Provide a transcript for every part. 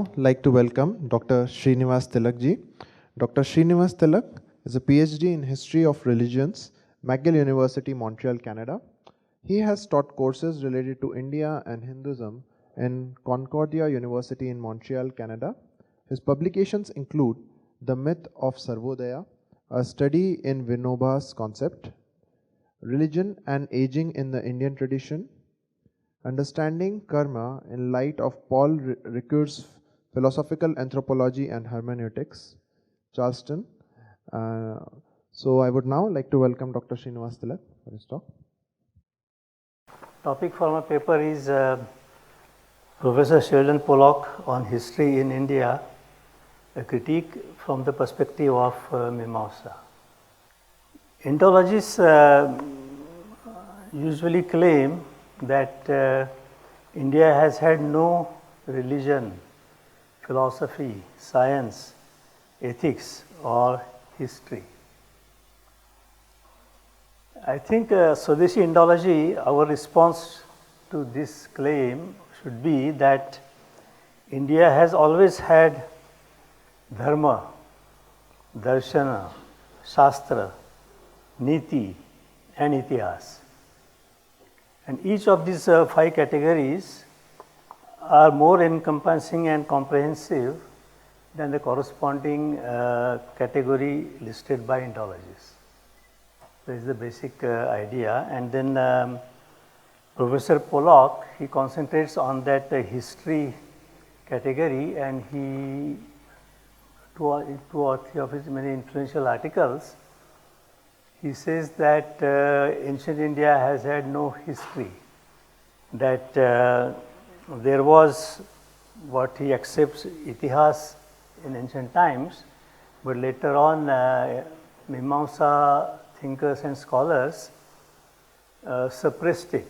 now like to welcome Dr. Tilak ji. Dr. Tilak is a PhD in History of Religions, McGill University, Montreal, Canada. He has taught courses related to India and Hinduism in Concordia University in Montreal, Canada. His publications include The Myth of Sarvodaya, a study in Vinoba's concept, Religion and Aging in the Indian Tradition, Understanding Karma in Light of Paul Ricoeur's Philosophical Anthropology and Hermeneutics, Charleston. So I would now like to welcome Dr. Tilak for his talk. Topic for my paper is Professor Sheldon Pollock on History in India, a critique from the perspective of Mimamsa. Indologists usually claim that India has had no religion, philosophy, science, ethics or history. I think Swadeshi Indology, our response to this claim should be that India has always had Dharma, Darshana, Shastra, Niti and Itihasa. And each of these 5 categories are more encompassing and comprehensive than the corresponding category listed by Indologists. This is the basic idea. And then Professor Pollock, he concentrates on that history category, and he, two or three of his many influential articles, he says that ancient India has had no history, that there was what he accepts itihāsa in ancient times, but later on Mimamsa thinkers and scholars suppressed it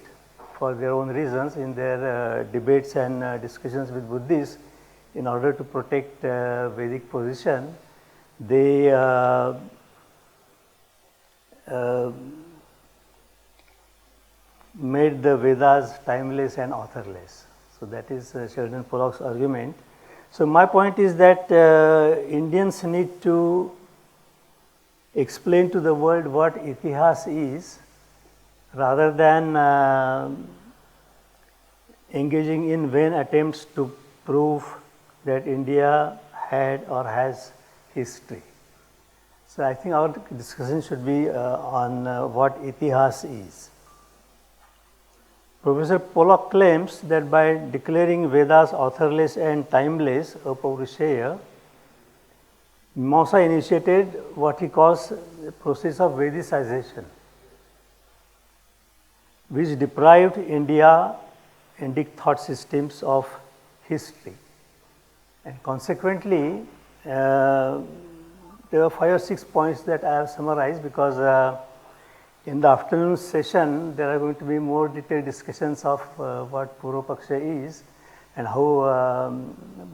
for their own reasons in their debates and discussions with Buddhists. In order to protect Vedic position, they made the Vedas timeless and authorless. So that is Sheldon Pollock's argument. So my point is that Indians need to explain to the world what itihāsa is, rather than engaging in vain attempts to prove that India had or has history. So I think our discussion should be on what itihāsa is. Professor Pollock claims that by declaring Vedas authorless and timeless, apaurushēya, Mimamsa initiated what he calls the process of Vedicization, which deprived India Indic thought systems of history. And consequently, there are 5 or 6 points that I have summarized, because in the afternoon session there are going to be more detailed discussions of what Purva is and how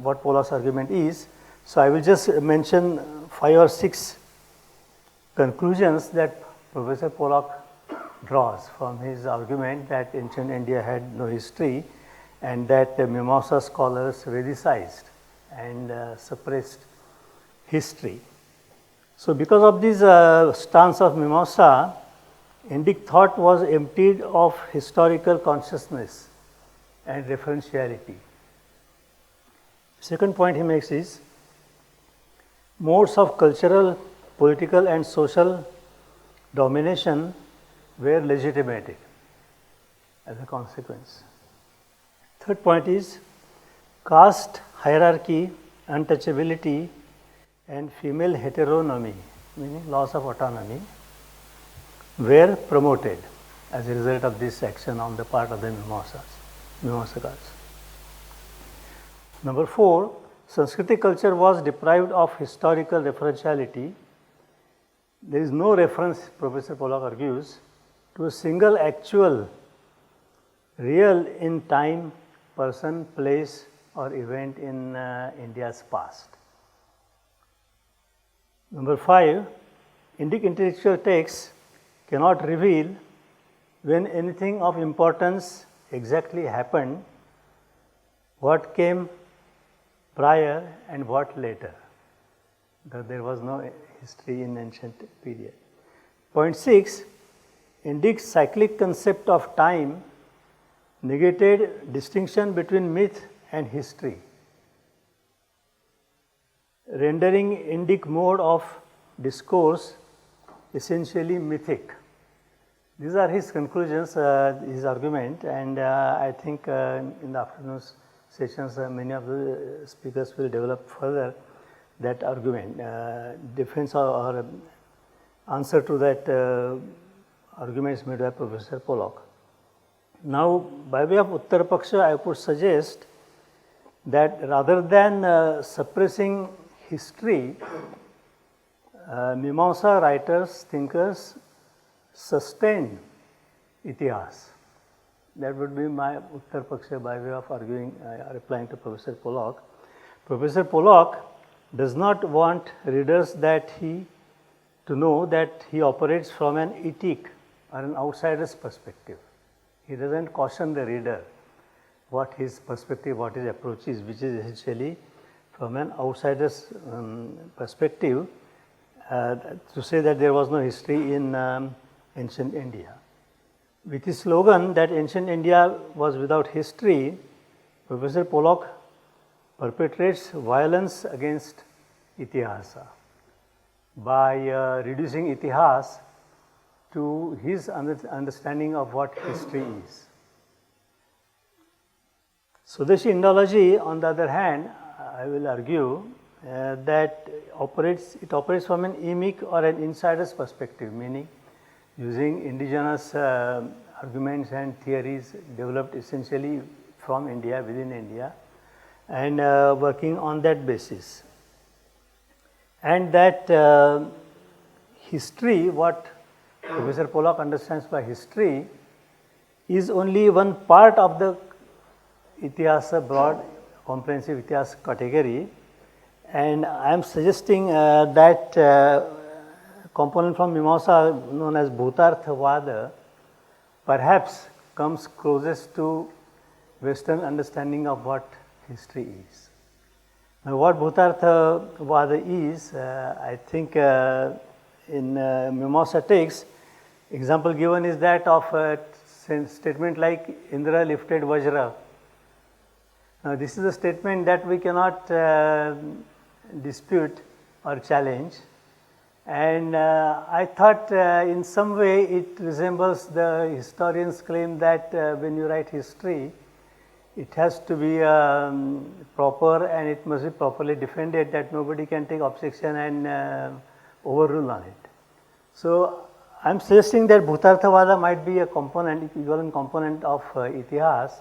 what Pollock's argument is. So I will just mention 5 or 6 conclusions that Professor Pollock draws from his argument that ancient India had no history and that Mimamsa scholars Vedicized and suppressed history. So because of this stance of Mimamsa, Indic thought was emptied of historical consciousness and referentiality. Second point he makes is, modes of cultural, political and social domination were legitimated as a consequence. Third point is, caste hierarchy, untouchability and female heteronomy, meaning loss of autonomy, were promoted as a result of this action on the part of the Mimamsakas. Number 4, Sanskritic culture was deprived of historical referentiality. There is no reference, Professor Pollock argues, to a single actual, real in time, person, place or event in India's past. Number 5, Indic intellectual texts cannot reveal when anything of importance exactly happened, what came prior and what later. There was no history in ancient period. Point 6, Indic's cyclic concept of time negated distinction between myth and history, rendering Indic mode of discourse essentially mythic. These are his conclusions, his argument, and I think in the afternoon sessions many of the speakers will develop further that argument, defense or answer to that arguments made by Professor Pollock. Now, by way of Uttar Paksha, I could suggest that rather than suppressing history, Mimamsa writers, thinkers sustain itihāsa. That would be my Uttar Paksha by way of arguing, replying to Professor Pollock. Professor Pollock does not want readers to know that he operates from an etic or an outsider's perspective. He doesn't caution the reader what his perspective, what his approach is, which is essentially from an outsider's perspective, to say that there was no history in ancient India. With his slogan that ancient India was without history, Professor Pollock perpetrates violence against itihāsa by reducing itihāsa to his understanding of what history is. Swadeshi Indology, on the other hand, I will argue that it operates from an emic or an insider's perspective, meaning using indigenous arguments and theories developed essentially from India, within India, and working on that basis. And that history, what Professor Pollock understands by history, is only one part of the itihāsa, broad comprehensive itihāsa category, and I am suggesting that component from Mimamsa known as Bhutartha perhaps comes closest to Western understanding of what history is. Now, what Bhutartha is, I think in Mimamsa texts, example given is that of a statement like Indra lifted Vajra. Now, this is a statement that we cannot dispute or challenge, and I thought in some way it resembles the historian's claim that when you write history, it has to be proper and it must be properly defended, that nobody can take objection and overrule on it. So, I am suggesting that Bhutarthavada might be a component, equivalent component of itihāsa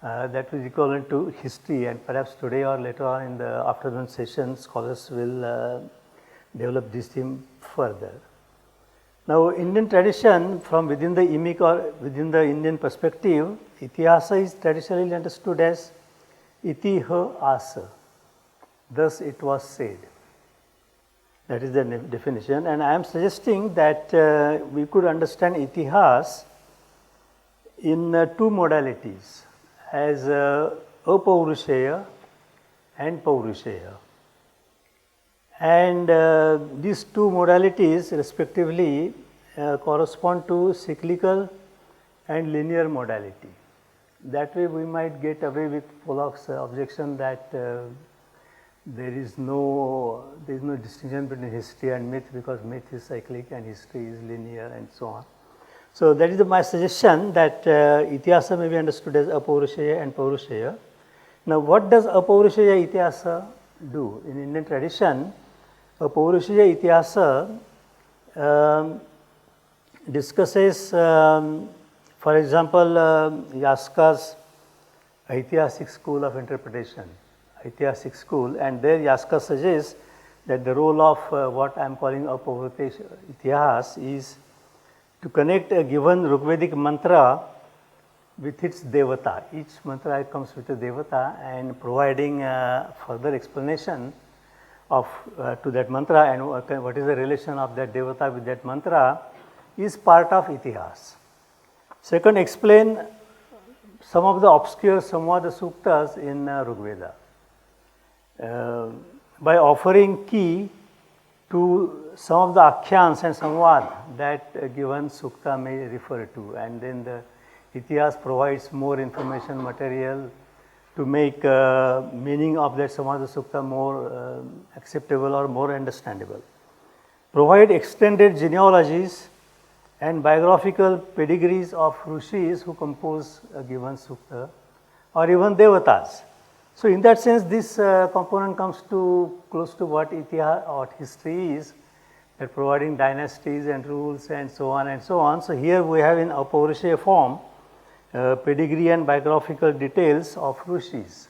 that is equivalent to history, and perhaps today or later on in the afternoon session, scholars will develop this theme further. Now, Indian tradition from within the emic or within the Indian perspective, itihāsa is traditionally understood as itihāsa, thus it was said. That is the definition, and I am suggesting that we could understand itihāsa in two modalities, as apaurushaya and paurushaya. And these two modalities respectively correspond to cyclical and linear modality. That way we might get away with Pollock's objection that there is no distinction between history and myth, because myth is cyclic and history is linear and so on. So, that is my suggestion that itihāsa may be understood as apaurushaya and paurushaya. Now, what does apaurushaya itihāsa do? In Indian tradition, apaurushaya itihāsa discusses, for example, Yaska's Aitihasic school of interpretation, Aitihasic school, and there Yaska suggests that the role of what I am calling apaurushaya itihāsa is to connect a given Rigvedic mantra with its devata. Each mantra comes with a devata, and providing further explanation of to that mantra and what is the relation of that devata with that mantra is part of itihāsa. Second, explain some of the obscure Samvada Suktas in Rigveda. by offering key to some of the akhyans and samvad that a given sukta may refer to, and then the itihas provides more information material to make meaning of that samad sukta more acceptable or more understandable. Provide extended genealogies and biographical pedigrees of rishis who compose a given sukta, or even devatas. So in that sense, this component comes to close to what itihas or history is, that providing dynasties and rules and so on and so on. So here we have in Apaurusheya form pedigree and biographical details of rishis.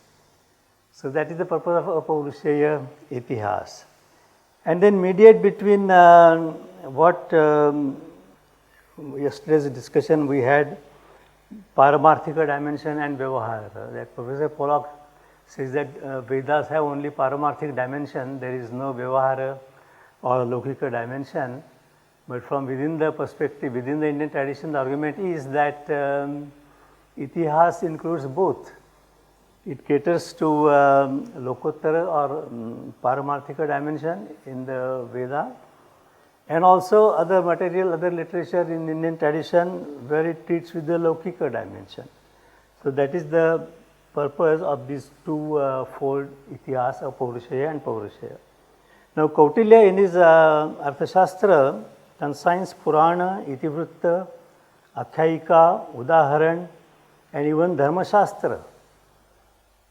So that is the purpose of Apaurusheya itihas. And then mediate between what yesterday's discussion we had, Paramarthika dimension and Vyavahara. That Professor Pollock says that Vedas have only Paramarthik dimension, there is no Vyavahara or Lokika dimension. But from within the perspective, within the Indian tradition, the argument is that itihas includes both. It caters to Lokottara or Paramarthika dimension in the Veda, and also other material, other literature in Indian tradition where it treats with the Laukika dimension. So that is the purpose of these two fold itihas of Paurusheya and Paurusheya. Now Kautilya in his Arthashastra consigns Purana, Itivritta, Akhyayika, Udaharan and even Dharma Shastra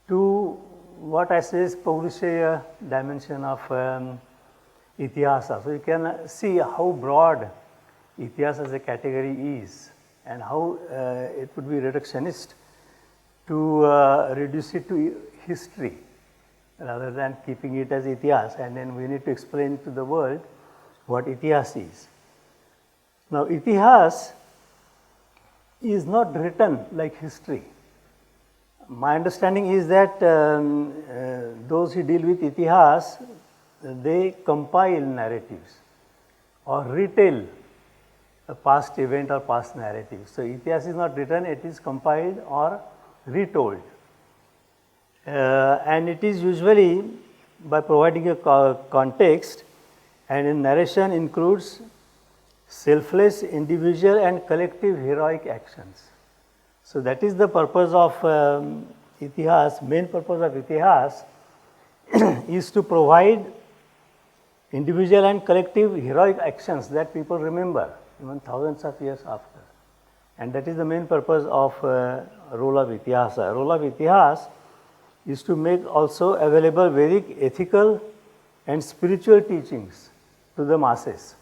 to what I say is Paurusheya dimension of itihasa. So you can see how broad itihasa as a category is and how it would be reductionist to reduce it to history rather than keeping it as itihas, and then we need to explain to the world what itihas is. Now itihas is not written like history. My understanding is that those who deal with itihas, they compile narratives or retell a past event or past narrative. So itihas is not written, it is compiled or retold. And it is usually by providing a context, and in narration includes selfless individual and collective heroic actions. So that is the purpose of itihas. Main purpose of itihas is to provide individual and collective heroic actions that people remember even thousands of years after. And that is the main purpose of role of itihasa. Role of itihas is to make also available Vedic ethical and spiritual teachings to the masses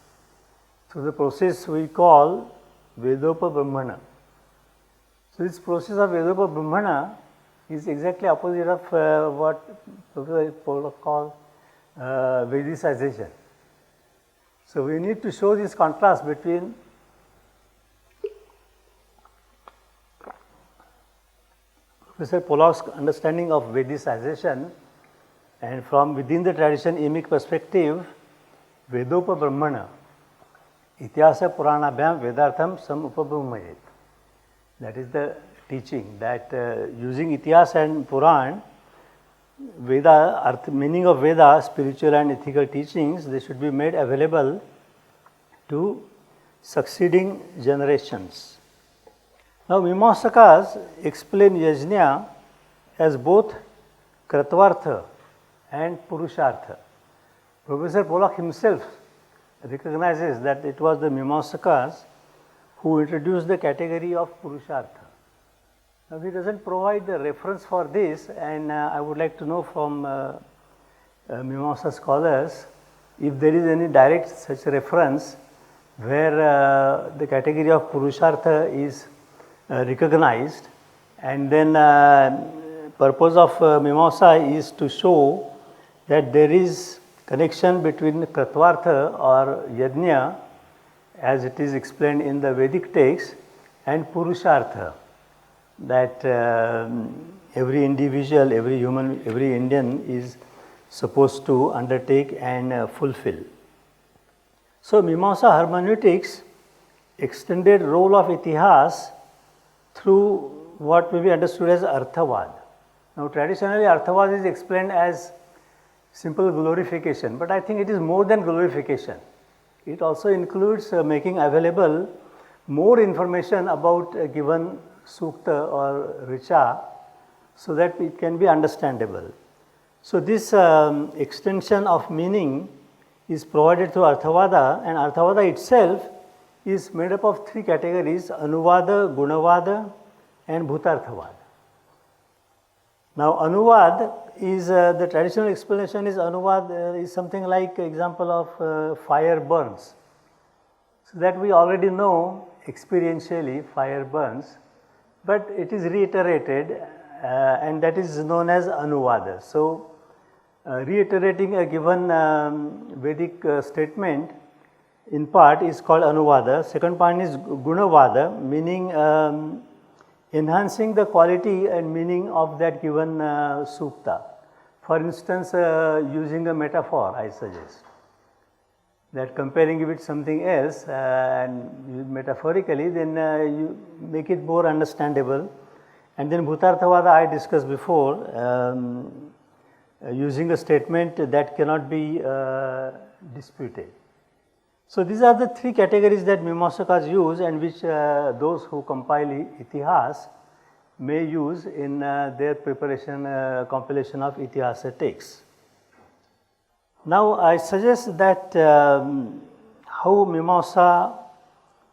through the process we call Vedopa Brahmana. So this process of Vedopa Brahmana is exactly opposite of what Professor Pollock called Vedicization. So we need to show this contrast between Professor Pollock's understanding of Vedicization and from within the tradition emic perspective, Vedopa Brahmana, Itihasa Puranabhyam Vedartham Sam Upabrahmayet. That is the teaching that using Itihas and Puran, Veda, meaning of Veda, spiritual and ethical teachings, they should be made available to succeeding generations. Now, Mimamsakas explain Yajna as both Kratvartha and Purushartha. Professor Pollock himself recognizes that it was the Mimamsakas who introduced the category of Purushartha. Now, he doesn't provide the reference for this, and I would like to know from Mimamsa scholars if there is any direct such reference where the category of Purushartha is recognized, and then purpose of Mimamsa is to show that there is connection between Kratvartha or Yajna as it is explained in the Vedic text and Purushartha, that every individual, every human, every Indian is supposed to undertake and fulfill. So Mimamsa hermeneutics extended role of itihas through what may be understood as Arthavad. Now traditionally Arthavad is explained as simple glorification, but I think it is more than glorification. It also includes making available more information about a given sukta or richa so that it can be understandable. So this extension of meaning is provided through Arthavada, and Arthavada itself is made up of three categories: Anuvada, Gunavada and Bhutarthavada. Now Anuvad is, the traditional explanation is Anuvad is something like example of fire burns. So that we already know experientially fire burns, but it is reiterated and that is known as Anuvada. So reiterating a given Vedic statement in part is called Anuvada. Second part is Gunavada, meaning enhancing the quality and meaning of that given sukta. For instance, using a metaphor, I suggest that comparing it with something else and metaphorically, then you make it more understandable. And then Bhutarthavada I discussed before, using a statement that cannot be disputed. So these are the three categories that Mimamsakas use and which those who compile Itihasa may use in their preparation, compilation of Itihasa texts. Now I suggest that how Mimamsa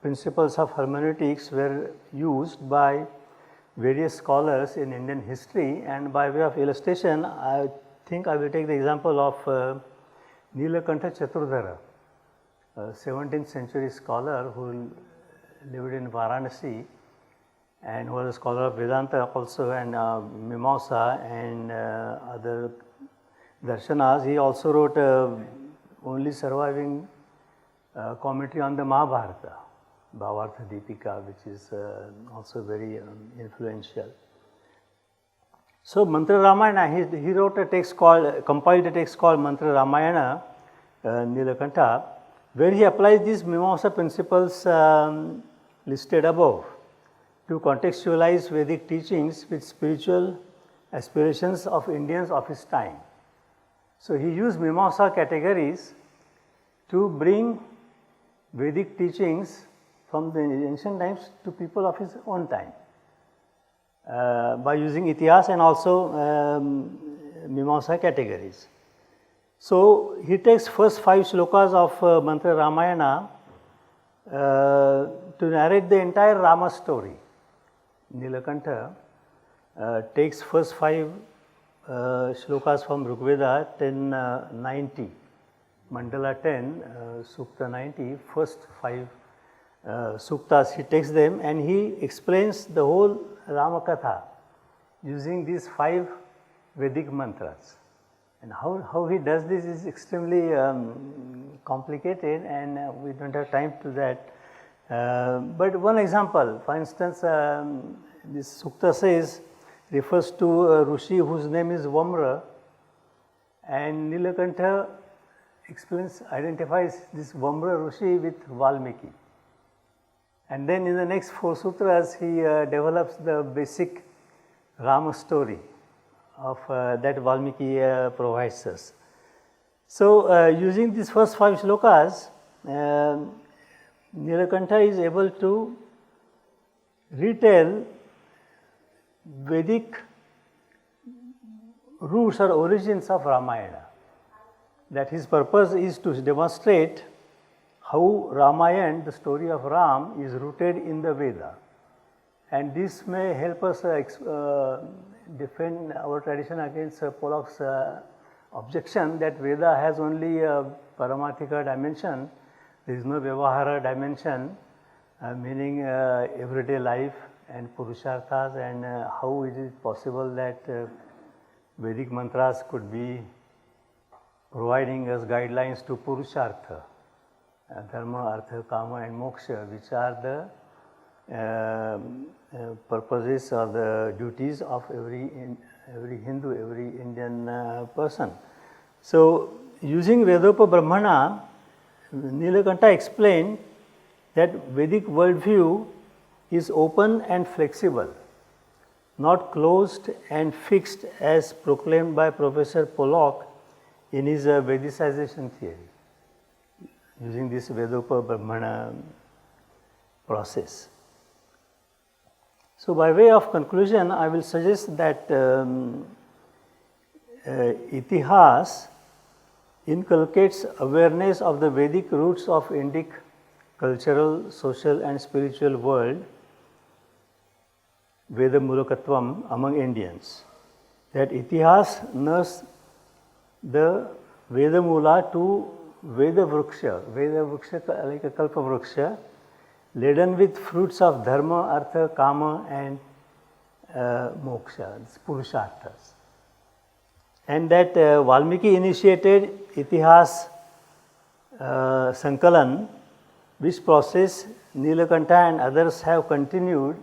principles of hermeneutics were used by various scholars in Indian history, and by way of illustration I think I will take the example of Nilakantha Chaturdhara, a 17th century scholar who lived in Varanasi and who was a scholar of Vedanta also, and Mimamsa and other darshanas. He also wrote only surviving commentary on the Mahabharata, Bhavartha Deepika, which is also very influential. So Mantra-Ramayana, he wrote a text called, compiled a text called Mantra-Ramayana, Nilakantha, where he applies these Mimamsa principles listed above to contextualize Vedic teachings with spiritual aspirations of Indians of his time. So he used Mimamsa categories to bring Vedic teachings from the ancient times to people of his own time by using Itihasa and also Mimamsa categories. So he takes first 5 shlokas of Mantra-Ramayana to narrate the entire Rama story. Nilakantha takes first 5 shlokas from Rigveda 1090, Mandala 10, Sukta 90, first 5 suktas, he takes them and he explains the whole Ramakatha using these 5 Vedic mantras. And how he does this is extremely complicated, and we don't have time to that. But one example, for instance, this sukta says, refers to a Rishi whose name is Vamra, and Nilakantha explains, identifies this Vamra Rishi with Valmiki. And then in the next 4 sutras, he develops the basic Rama story of that Valmiki provides us. So using these first 5 shlokas, Nilakantha is able to retell Vedic roots or origins of Ramayana. That his purpose is to demonstrate how Ramayana, the story of Ram, is rooted in the Veda. And this may help us defend our tradition against Pollock's objection that Veda has only a Paramathika dimension, there is no Vyavahara dimension, meaning everyday life and purusharthas, and how it is possible that Vedic mantras could be providing us guidelines to purushartha, Dharma, Artha, Kama and Moksha, which are the purposes or the duties of every Hindu, every Indian person. So using Vedopa Brahmana, Nilakantha explained that Vedic worldview is open and flexible, not closed and fixed as proclaimed by Professor Pollock in his Vedicization theory, using this Vedopa Brahmana process. So by way of conclusion, I will suggest that Itihas inculcates awareness of the Vedic roots of Indic cultural, social and spiritual world, Veda Mulakatvam, among Indians. That Itihas nursed the Veda Mula to Veda Vriksha like a Kalpa Vriksha, laden with fruits of Dharma, Artha, Kama and Moksha, purusharthas. And that Valmiki initiated Itihas Sankalan, which process Nilakantha and others have continued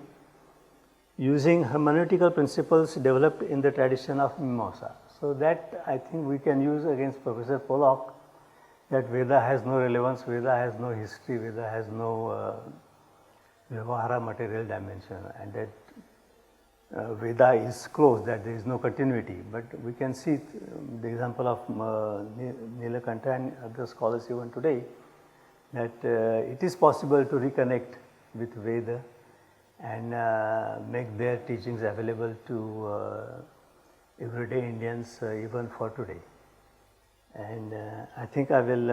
using hermeneutical principles developed in the tradition of Mimamsa. So that I think we can use against Professor Pollock, that Veda has no relevance, Veda has no history, Veda has no Vyavahara material dimension, and that Veda is closed, that there is no continuity. But we can see the example of Nilakantha and other scholars even today, that it is possible to reconnect with Veda and make their teachings available to everyday Indians even for today. And I think I will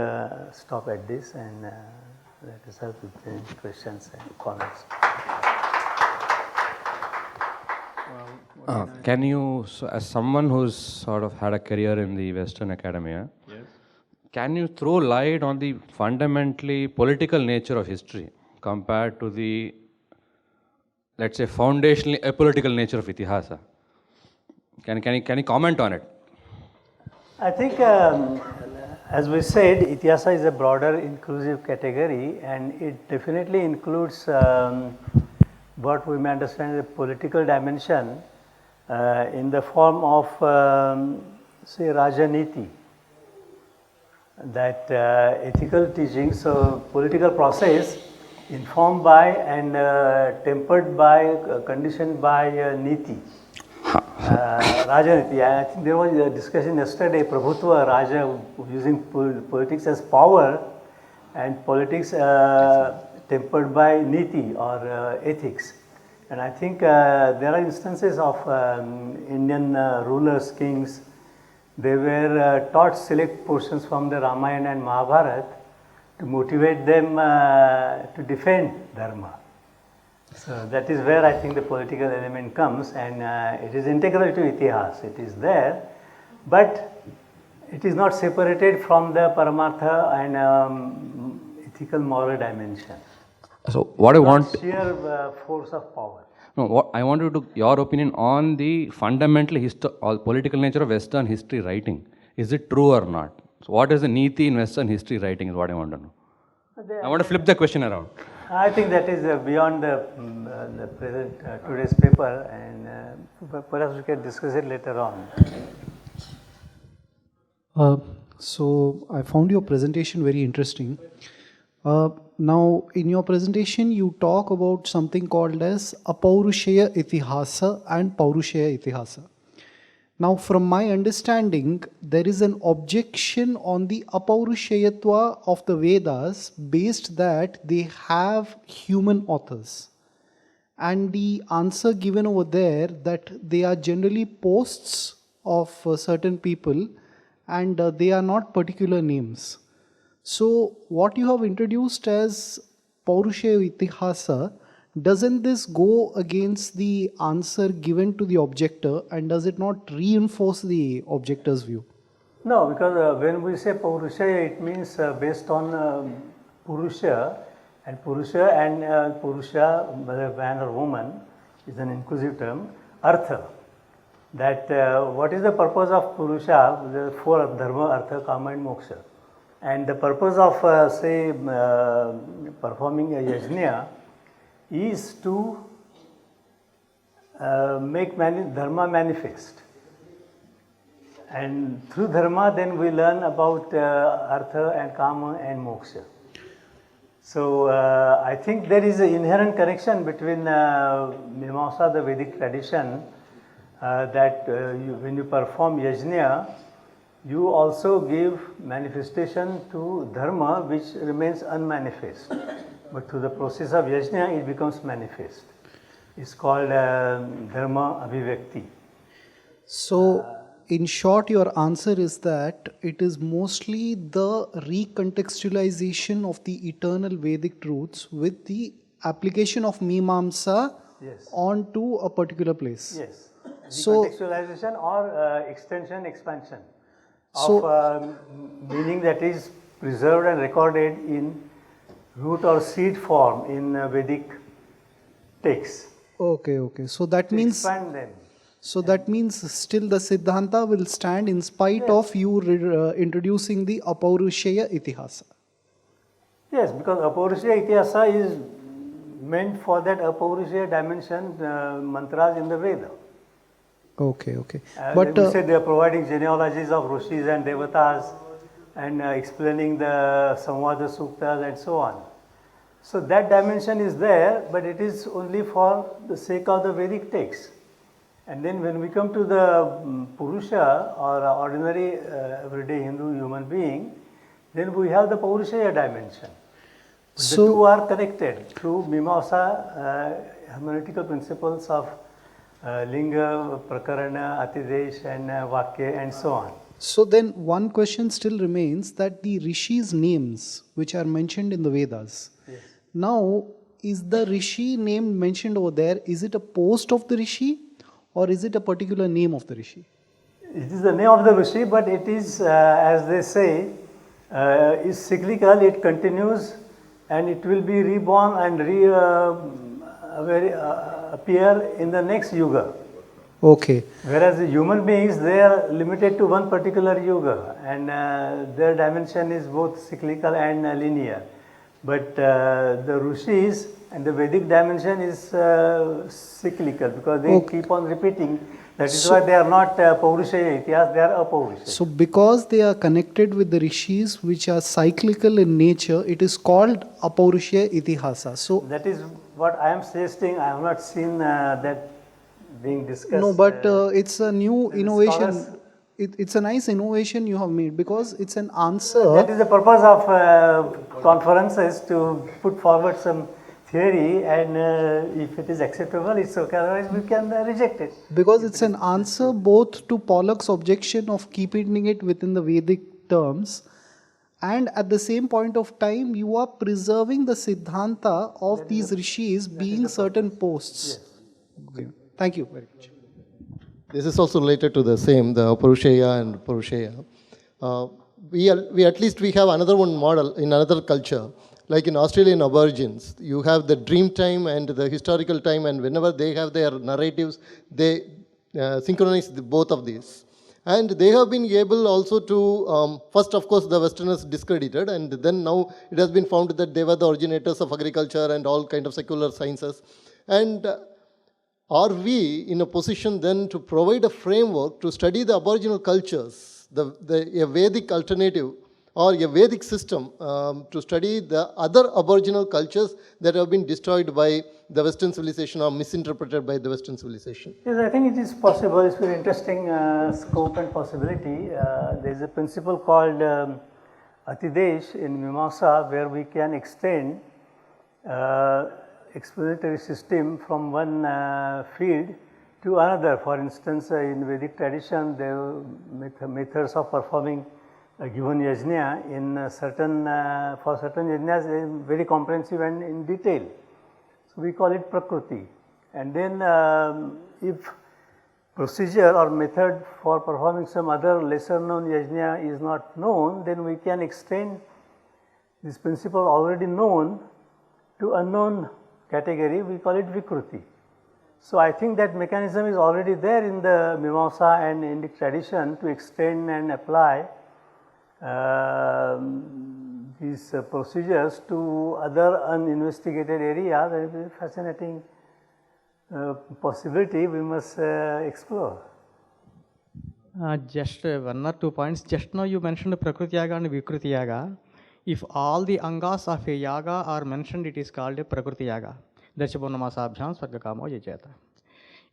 stop at this and let us have the questions and comments. Can you, so as someone who's sort of had a career in the Western academia, yes, can you throw light on the fundamentally political nature of history compared to the, let's say, foundationally apolitical nature of Itihasa? Can you comment on it? I think, as we said, Itihasa is a broader inclusive category, and it definitely includes what we may understand as a political dimension in the form of, say, Rajaniti, that ethical teaching, so political process informed by and tempered by, conditioned by Niti. Rajaniti. I think there was a discussion yesterday, Prabhutva, Raja, using politics as power, and politics tempered by Niti or ethics. And I think there are instances of Indian rulers, kings, they were taught select portions from the Ramayana and Mahabharata to motivate them to defend Dharma. So that is where I think the political element comes, and it is integral to Itihas. It is there, but it is not separated from the Paramartha and ethical moral dimension. So what I want, sheer force of power. No, what I want you to your opinion on the fundamental political nature of Western history writing. Is it true or not? So what is the Niti in Western history writing is what I want to know. I want to flip the question around. I think that is beyond the present today's paper, and perhaps we can discuss it later on. So I found your presentation very interesting. Now, in your presentation, you talk about something called as apaurushaya itihāsa and paurushaya itihāsa. Now, from my understanding, there is an objection on the apaurushayatva of the Vedas based that they have human authors. And the answer given over there that they are generally posts of certain people and they are not particular names. So, what you have introduced as Paurushaya Itihasa, doesn't this go against the answer given to the objector, and does it not reinforce the objector's view? No, because when we say Paurushaya, it means based on Purusha, and Purusha, whether man or woman, is an inclusive term, Artha. That what is the purpose of Purusha? There are four: Dharma, Artha, Kama and Moksha. And the purpose of, say, performing a yajna is to make Dharma manifest. And through Dharma, then we learn about Artha and Kama and Moksha. So, I think there is an inherent connection between Mimamsa, the Vedic tradition, that when you perform yajna, you also give manifestation to Dharma which remains unmanifest. But through the process of yajna, it becomes manifest. It's called Dharma Abhivakti. So, in short, your answer is that it is mostly the recontextualization of the eternal Vedic truths with the application of Mimamsa Yes. onto a particular place. Yes. So- Recontextualization or extension, expansion So- of meaning that is preserved and recorded in root or seed form in Vedic texts. Okay, okay. So that means Expand them. still the Siddhanta will stand in spite of you introducing the Apaurushaya Itihasa. Yes, because Apaurushaya Itihasa is meant for that Apaurushaya dimension mantras in the Veda. Okay, okay. But we said they are providing genealogies of Rishis and Devatas and explaining the Samvada Suktas and so on. So that dimension is there, but it is only for the sake of the Vedic text. And then when we come to the Purusha or ordinary everyday Hindu human being, then we have the Paurushaya dimension. The two are connected through Mimamsa, hermeneutical principles of Linga, Prakarana, Atidesh and Vakya and so on. So then one question still remains that the Rishis' names which are mentioned in the Vedas. Yes. Now, is the Rishi name mentioned over there, is it a post of the Rishi or is it a particular name of the Rishi? It is the name of the Rishi, but it is, as they say, is cyclical, it continues and it will be reborn and appear in the next yuga. Okay. Whereas the human beings, they are limited to one particular yuga and their dimension is both cyclical and linear. But the Rishis and the Vedic dimension is cyclical because they keep on repeating. That is why they are not Paurushaya Itihas, they are Apaurushaya. So because they are connected with the Rishis which are cyclical in nature, it is called Apaurushaya Itihasa. So that is what I am suggesting. I have not seen that being discussed. no, but it's a new innovation. scholars- It's a nice innovation you have made because it's an answer. That is the purpose of conferences, to put forward some theory, and if it is acceptable, it's okay, otherwise we can reject it. Because it's an answer both to Pollock's objection of keeping it within the Vedic terms, and at the same point of time, you are preserving the Siddhanta of these rishis being certain posts. Okay. Thank you very much. This is also related to the same, the Purushaya and Purushaya. We at least we have another one model in another culture. Like in Australian Aborigines, you have the dream time and the historical time, and whenever they have their narratives, they synchronize both of these. And they have been able also to, first of course the Westerners discredited, and then now it has been found that they were the originators of agriculture and all kind of secular sciences. And are we in a position then to provide a framework to study the Aboriginal cultures, a Vedic alternative or a Vedic system to study the other Aboriginal cultures that have been destroyed by the Western civilization or misinterpreted by the Western civilization? Yes, I think it is possible. It's very interesting scope and possibility. There is a principle called Atidesh in Mimamsa, where we can extend explanatory system from one field to another. For instance, in Vedic tradition, there are methods of performing a given yajna in certain, for certain yajnas, very comprehensive and in detail. So we call it Prakriti. And then if procedure or method for performing some other lesser known yajna is not known, then we can extend this principle already known to unknown category, we call it Vikruti. So I think that mechanism is already there in the Mimamsa and Indic tradition to extend and apply these procedures to other uninvestigated areas. It is a fascinating possibility we must explore. Just one or 2 points. Just now you mentioned Prakriti Yaga and Vikruti Yaga. If all the angas of a yaga are mentioned, it is called a Prakriti Yaga. Dachapurnamasabhyam Swargakamo Yajata.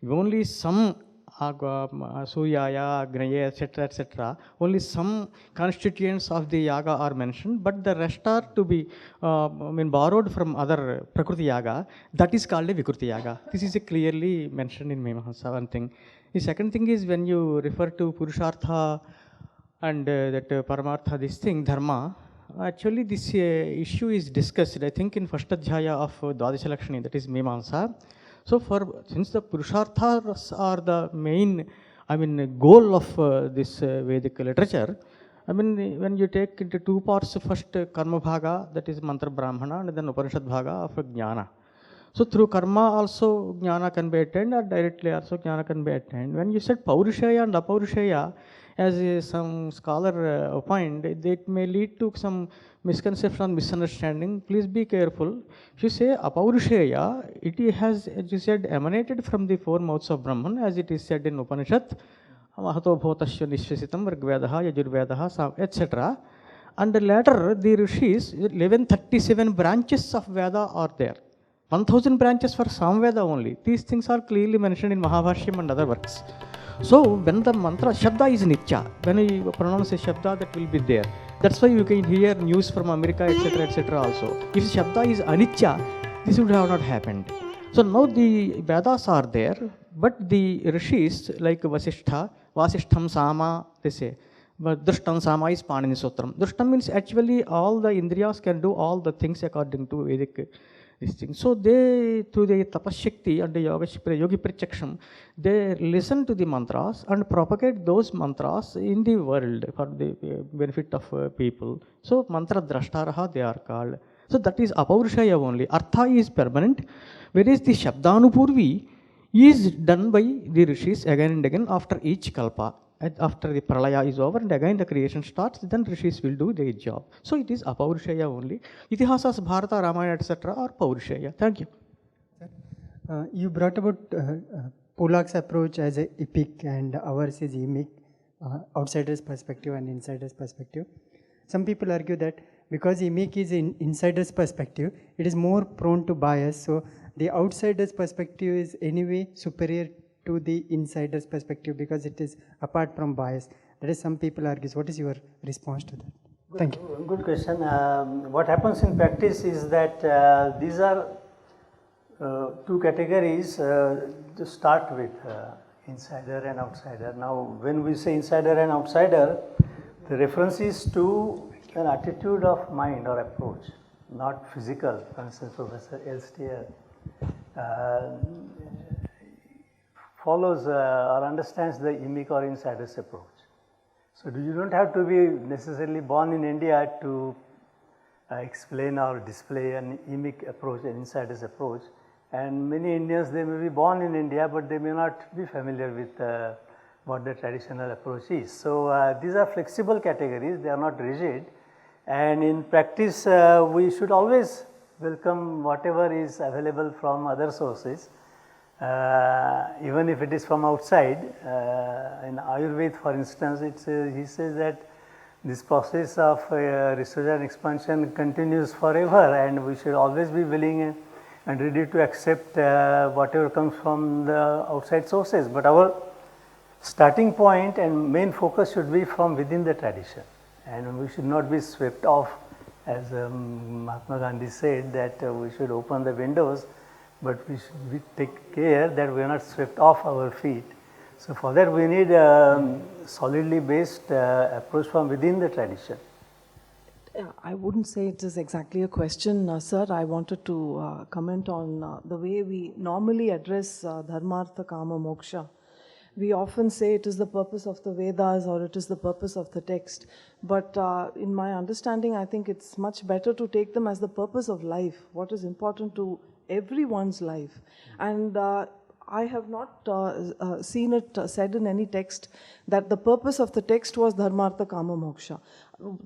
If only some Suryaya, Agnaye, etc., only some constituents of the yaga are mentioned, but the rest are to be borrowed from other Prakriti yaga. That is called a Vikruti yaga. This is clearly mentioned in Mimamsa, one thing. The second thing is when you refer to Purushartha and that Paramartha, this thing, Dharma, actually this issue is discussed, I think, in first adhyaya of Dwadasha Lakshani, that is Mimamsa. So since the Purusharthas are the main, goal of this Vedic literature, when you take into two parts, first Karma Bhaga, that is Mantra Brahmana, and then Upanishad Bhaga of Jnana. So through karma also Jnana can be attained, or directly also Jnana can be attained. When you said Paurushaya and Apaurushaya, as some scholar opined, it may lead to some misconception, misunderstanding. Please be careful. If you say Apaurushaya, it has, as you said, emanated from the four mouths of Brahman, as it is said in Upanishad, Mahato Bhotasya Nishvasitam, Rigvedaha, Yajurvedaha, etc. And later, the Rishis, 1137 branches of Veda are there. 1000 branches for Samveda only. These things are clearly mentioned in Mahabhashyam and other works. So when the mantra Shabda is Nitya, when you pronounce a Shabda, that will be there. That's why you can hear news from America, etc. also. If Shabda is Anitya, this would have not happened. So now the Vedas are there, but the Rishis like Vasishtha, Vasishtham Sama, they say. But Drishtam Sama is Panini Sutram. Drishtam means actually all the Indriyas can do all the things according to Vedic. So they, through the tapashakti and the yogi pritchaksham, they listen to the mantras and propagate those mantras in the world for the benefit of people. So mantra drashtaraha they are called. So that is apaurushaya only. Artha is permanent, whereas the shabdanupurvi is done by the rishis again and again after each kalpa. After the pralaya is over and again the creation starts, then rishis will do their job. So it is apaurushaya only. Itihasas, Bharata, Ramayana, etc. are paurushaya. Thank you. You brought about Pollock's approach as a epic and ours is emic, outsider's perspective and insider's perspective. Some people argue that because emic is in insider's perspective, it is more prone to bias. So the outsider's perspective is anyway superior to the insider's perspective because it is apart from bias. That is, some people argue. What is your response to that? Thank you. Good question. What happens in practice is that these are two categories to start with, insider and outsider. Now, when we say insider and outsider, the reference is to an attitude of mind or approach, not physical. For instance, Professor Elstier follows or understands the emic or insider's approach. So you don't have to be necessarily born in India to explain or display an emic approach, an insider's approach. And many Indians, they may be born in India, but they may not be familiar with what the traditional approach is. So these are flexible categories, they are not rigid. And in practice, we should always welcome whatever is available from other sources. Even if it is from outside. In Ayurveda, for instance, he says that this process of research and expansion continues forever, and we should always be willing and ready to accept whatever comes from the outside sources. But our starting point and main focus should be from within the tradition, and we should not be swept off, as Mahatma Gandhi said, that we should open the windows, but we should take care that we are not swept off our feet. So for that we need a solidly based approach from within the tradition. I wouldn't say it is exactly a question, sir. I wanted to comment on the way we normally address Dharma, Artha, Kama, Moksha. We often say it is the purpose of the Vedas or it is the purpose of the text. But in my understanding, I think it's much better to take them as the purpose of life, what is important to everyone's life. And I have not seen it said in any text that the purpose of the text was Dharma, Artha, Kama, Moksha.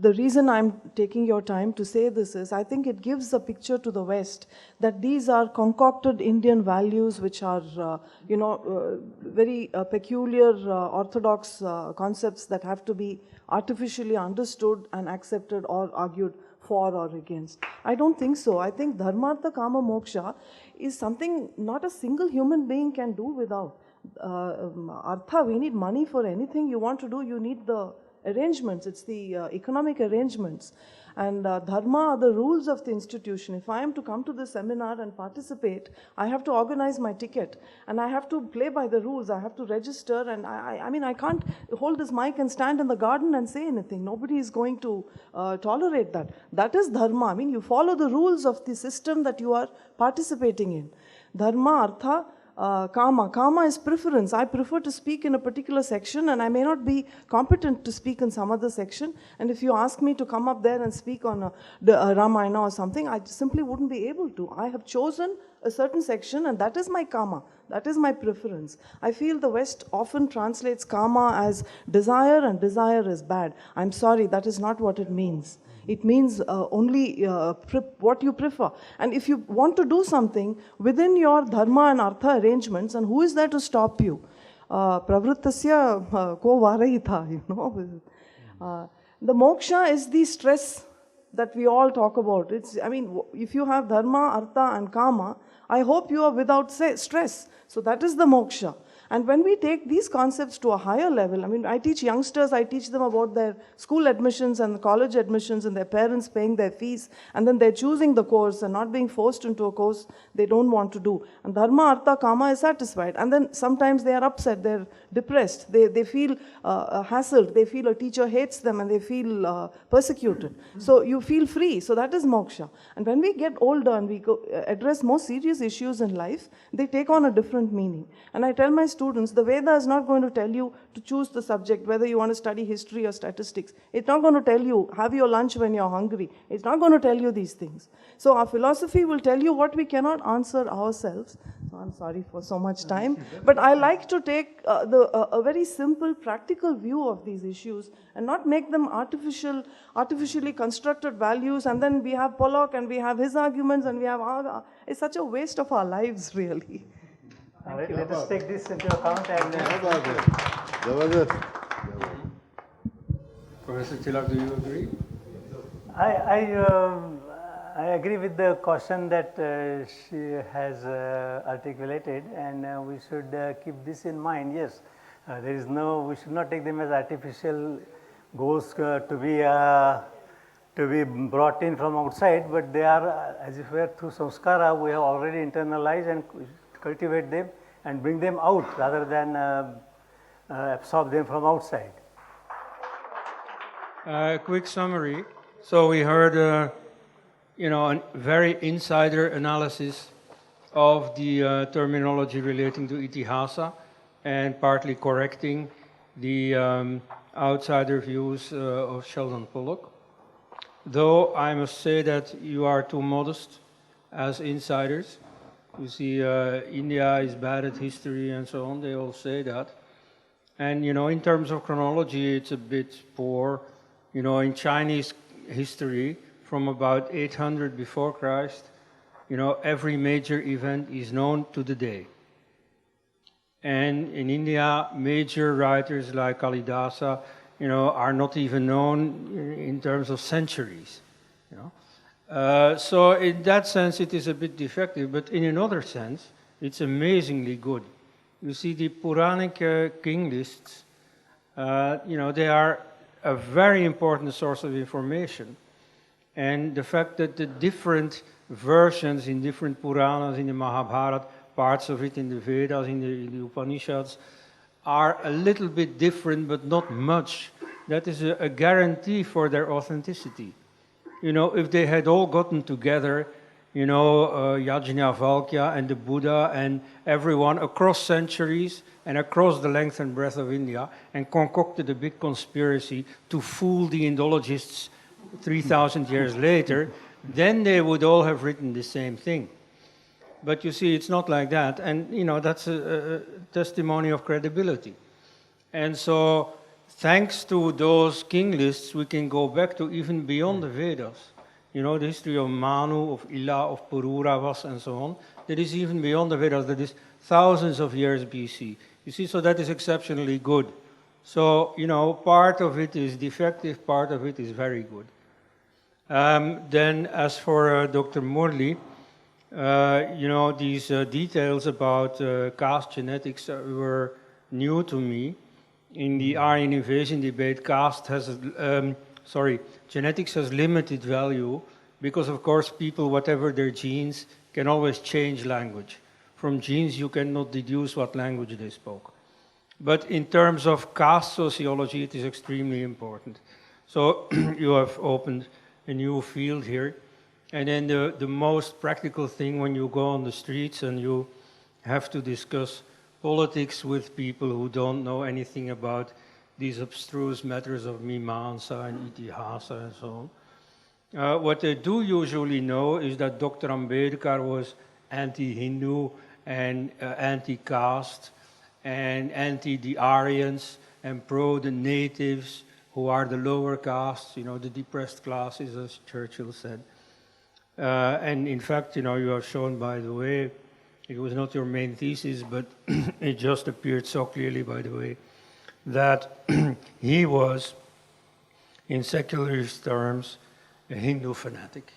The reason I'm taking your time to say this is I think it gives a picture to the West that these are concocted Indian values which are, very peculiar orthodox concepts that have to be artificially understood and accepted or argued for or against. I don't think so. I think Dharma, Artha, Kama, Moksha is something not a single human being can do without. Artha, we need money for anything you want to do. You need the arrangements. It's the economic arrangements. And Dharma are the rules of the institution. If I am to come to the seminar and participate, I have to organize my ticket. And I have to play by the rules. I have to register. And I mean, I can't hold this mic and stand in the garden and say anything. Nobody is going to tolerate that. That is Dharma. I mean, you follow the rules of the system that you are participating in. Dharma, Artha, Kama. Kama is preference. I prefer to speak in a particular section and I may not be competent to speak in some other section. And if you ask me to come up there and speak on the Ramayana or something, I simply wouldn't be able to. I have chosen a certain section and that is my Kama. That is my preference. I feel the West often translates Kama as desire and desire is bad. I'm sorry, that is not what it means. It means only what you prefer. And if you want to do something within your Dharma and Artha arrangements, and who is there to stop you? Pravrittasya ko varahita, you know. The moksha is the stress that we all talk about. I mean, if you have Dharma, Artha and Kama, I hope you are without stress. So that is the moksha. And when we take these concepts to a higher level, I mean, I teach youngsters, I teach them about their school admissions and college admissions and their parents paying their fees, and then they're choosing the course and not being forced into a course they don't want to do. And Dharma, Artha, Kama is satisfied. And then sometimes they are upset, they're depressed, they feel hassled, they feel a teacher hates them and they feel persecuted. So you feel free. So that is moksha. And when we get older and we address more serious issues in life, they take on a different meaning. And I tell my students, the Veda is not going to tell you to choose the subject, whether you want to study history or statistics. It's not going to tell you, have your lunch when you're hungry. It's not going to tell you these things. So our philosophy will tell you what we cannot answer ourselves. So I'm sorry for so much time. But I like to take a very simple, practical view of these issues and not make them artificially constructed values. And then we have Pollock and we have his arguments and we have our... It's such a waste of our lives, really. All right, let us take this into account and... Professor Tilak, do you agree? I agree with the caution that she has articulated, and we should keep this in mind. Yes, we should not take them as artificial goals to be brought in from outside, but they are, as if we are through samskara, we have already internalized and cultivate them and bring them out rather than absorb them from outside. Quick summary. So we heard, a very insider analysis of the terminology relating to itihāsa and partly correcting the outsider views of Sheldon Pollock. Though I must say that you are too modest as insiders. You see, India is bad at history and so on, they all say that. And, in terms of chronology, it's a bit poor. In Chinese history, from about 800 before Christ, every major event is known to the day. And in India, major writers like Kalidasa, are not even known in terms of centuries, So in that sense, it is a bit defective, but in another sense, it's amazingly good. You see, the Puranic king lists, they are a very important source of information. And the fact that the different versions in different Puranas, in the Mahabharata, parts of it in the Vedas, in the Upanishads, are a little bit different, but not much. That is a guarantee for their authenticity. If they had all gotten together, Yajnavalkya and the Buddha and everyone across centuries and across the length and breadth of India and concocted a big conspiracy to fool the Indologists 3,000 years later, then they would all have written the same thing. But you see, it's not like that. And, that's a testimony of credibility. And so, thanks to those king lists, we can go back to even beyond the Vedas. The history of Manu, of Ila, of Pururavas, and so on. That is even beyond the Vedas. That is thousands of years BC. You see, so that is exceptionally good. So, part of it is defective, part of it is very good. Then, as for Dr. Murli, These details about caste genetics were new to me. In the Aryan invasion debate, genetics has limited value because, of course, people, whatever their genes, can always change language. From genes, you cannot deduce what language they spoke. But in terms of caste sociology, it is extremely important. So you have opened a new field here. And then the most practical thing when you go on the streets and you have to discuss politics with people who don't know anything about these abstruse matters of Mimamsa and Itihasa and so on. What they do usually know is that Dr. Ambedkar was anti-Hindu and anti-caste and anti-the Aryans and pro the natives who are the lower castes, the depressed classes, as Churchill said. And in fact, you have shown, by the way, it was not your main thesis, but it just appeared so clearly, by the way, that he was, in secularist terms, a Hindu fanatic.